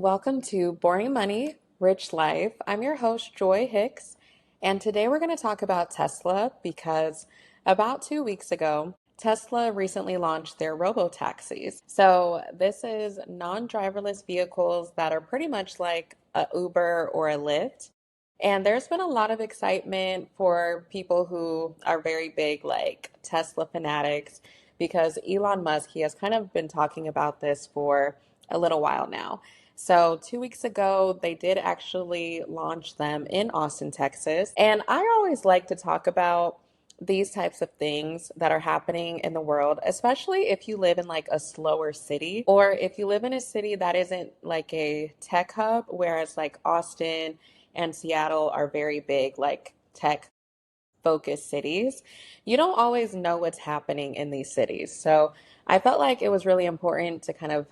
Welcome to Boring Money, Rich Life. I'm your host, Joy Hicks, and today we're going to talk about Tesla because about 2 weeks ago, Tesla recently launched their Robotaxis. So, this is non-driverless vehicles that are pretty much like a Uber or a Lyft. And there's been a lot of excitement for people who are very big, like Tesla fanatics, because Elon Musk, he has kind of been talking about this for a little while now. So, 2 weeks ago, they did actually launch them in Austin, Texas. And I always like to talk about these types of things that are happening in the world, especially if you live in like a slower city or if you live in a city that isn't like a tech hub, whereas like Austin and Seattle are very big, like tech focused cities. You don't always know what's happening in these cities. So I felt like it was really important to kind of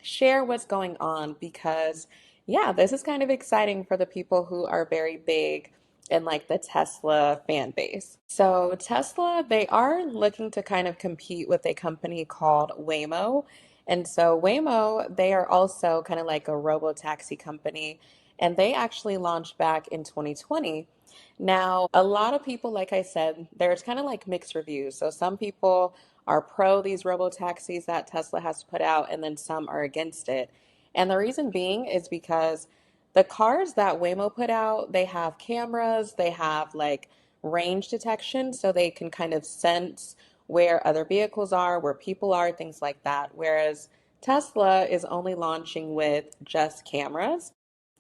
share what's going on because, yeah, this is kind of exciting for the people who are very big in like the Tesla fan base. So Tesla, they are looking to kind of compete with a company called Waymo. And so Waymo, they are also kind of like a robo taxi company, and they actually launched back in 2020. Now, a lot of people, like I said, there's kind of like mixed reviews. So some people are pro these robo taxis that Tesla has put out, and then some are against it. And the reason being is because the cars that Waymo put out, they have cameras, they have like range detection, so they can kind of sense where other vehicles are, where people are, things like that. Whereas Tesla is only launching with just cameras.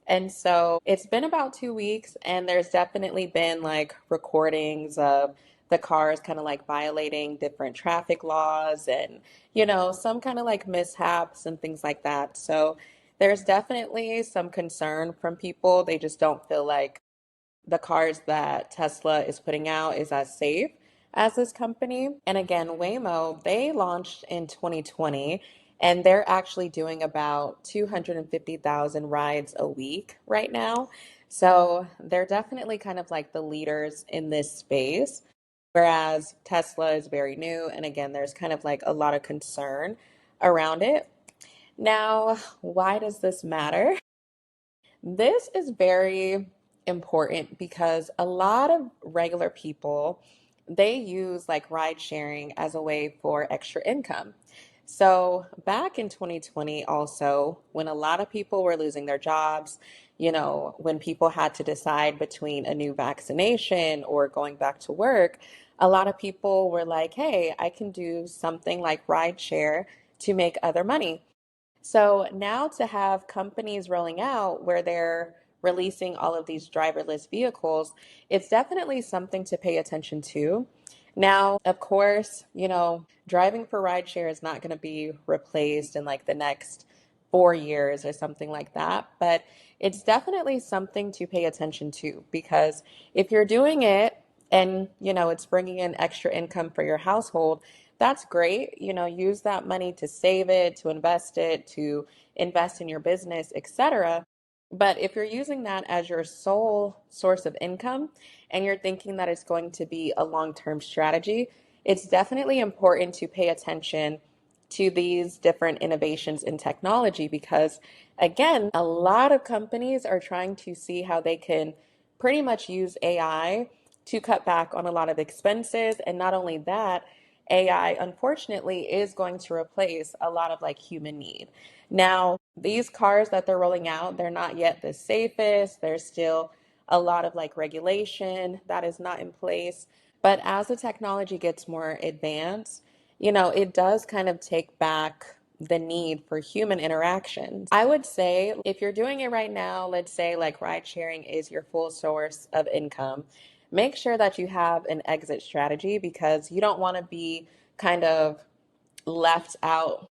And so it's been about 2 weeks, and there's definitely been like recordings of the cars kind of like violating different traffic laws and, some kind of like mishaps and things like that. So there's definitely some concern from people. They just don't feel like the cars that Tesla is putting out is as safe as this company. And again, Waymo, they launched in 2020 and they're actually doing about 250,000 rides a week right now. So they're definitely kind of like the leaders in this space, whereas Tesla is very new. And again, there's kind of like a lot of concern around it. Now, why does this matter? This is very important because a lot of regular people, they use like ride sharing as a way for extra income. So back in 2020 also, when a lot of people were losing their jobs, when people had to decide between a new vaccination or going back to work, a lot of people were like, "Hey, I can do something like ride share to make other money." So now to have companies rolling out where they're releasing all of these driverless vehicles, it's definitely something to pay attention to. Now, of course, driving for rideshare is not going to be replaced in like the next 4 years or something like that, but it's definitely something to pay attention to because if you're doing it and, it's bringing in extra income for your household, that's great. Use that money to save it, to invest in your business, etc. But if you're using that as your sole source of income and you're thinking that it's going to be a long-term strategy, it's definitely important to pay attention to these different innovations in technology because, again, a lot of companies are trying to see how they can pretty much use AI to cut back on a lot of expenses. And not only that, AI, unfortunately, is going to replace a lot of like human need. Now, these cars that they're rolling out, they're not yet the safest. There's still a lot of like regulation that is not in place. But as the technology gets more advanced, it does kind of take back the need for human interactions. I would say if you're doing it right now, let's say like ride sharing is your full source of income, make sure that you have an exit strategy because you don't want to be kind of left out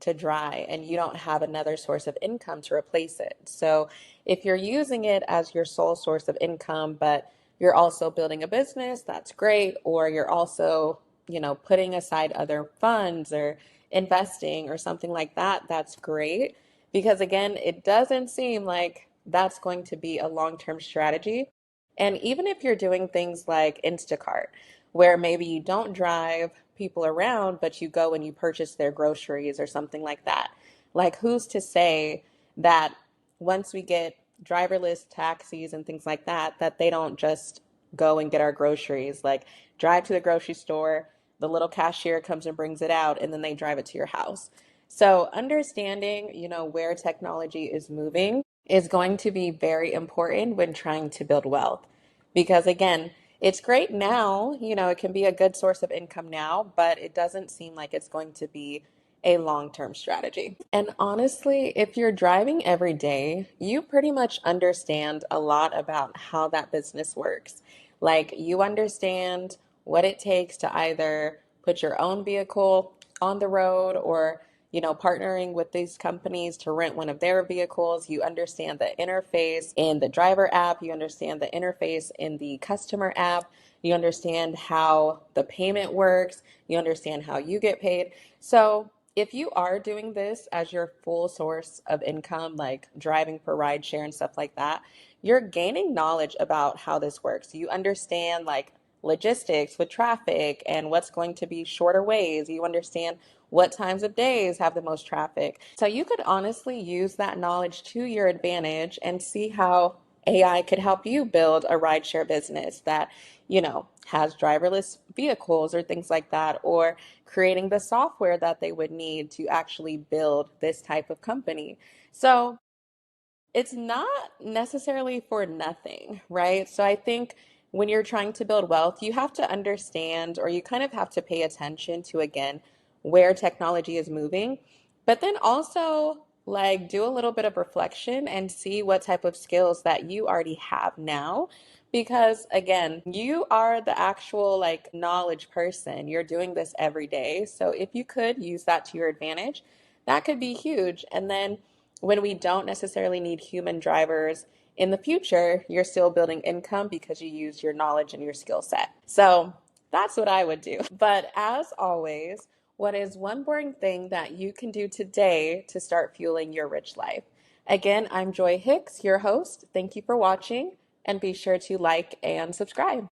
to dry and you don't have another source of income to replace it. So if you're using it as your sole source of income, but you're also building a business, that's great. Or you're also, putting aside other funds or investing or something like that, that's great. Because again, it doesn't seem like that's going to be a long-term strategy. And even if you're doing things like Instacart, where maybe you don't drive people around, but you go and you purchase their groceries or something like that. Like, who's to say that once we get driverless taxis and things like that, that they don't just go and get our groceries, like drive to the grocery store, the little cashier comes and brings it out, and then they drive it to your house. So understanding, where technology is moving is going to be very important when trying to build wealth. Because again, it's great now, it can be a good source of income now, but it doesn't seem like it's going to be a long-term strategy. And honestly, if you're driving every day, you pretty much understand a lot about how that business works. Like you understand what it takes to either put your own vehicle on the road or partnering with these companies to rent one of their vehicles. You understand the interface in the driver app. You understand the interface in the customer app. You understand how the payment works. You understand how you get paid. So if you are doing this as your full source of income, like driving for rideshare and stuff like that, you're gaining knowledge about how this works. You understand like logistics with traffic and what's going to be shorter ways. You understand what times of days have the most traffic. So you could honestly use that knowledge to your advantage and see how AI could help you build a rideshare business that, has driverless vehicles or things like that, or creating the software that they would need to actually build this type of company. So it's not necessarily for nothing, right? So I think when you're trying to build wealth, you have to understand or you kind of have to pay attention to, again, where technology is moving, but then also like do a little bit of reflection and see what type of skills that you already have now. Because again, you are the actual like knowledge person. You're doing this every day. So if you could use that to your advantage, that could be huge. And then when we don't necessarily need human drivers in the future, you're still building income because you use your knowledge and your skill set. So that's what I would do. But as always, what is one boring thing that you can do today to start fueling your rich life? Again, I'm Joy Hicks, your host. Thank you for watching, and be sure to like and subscribe.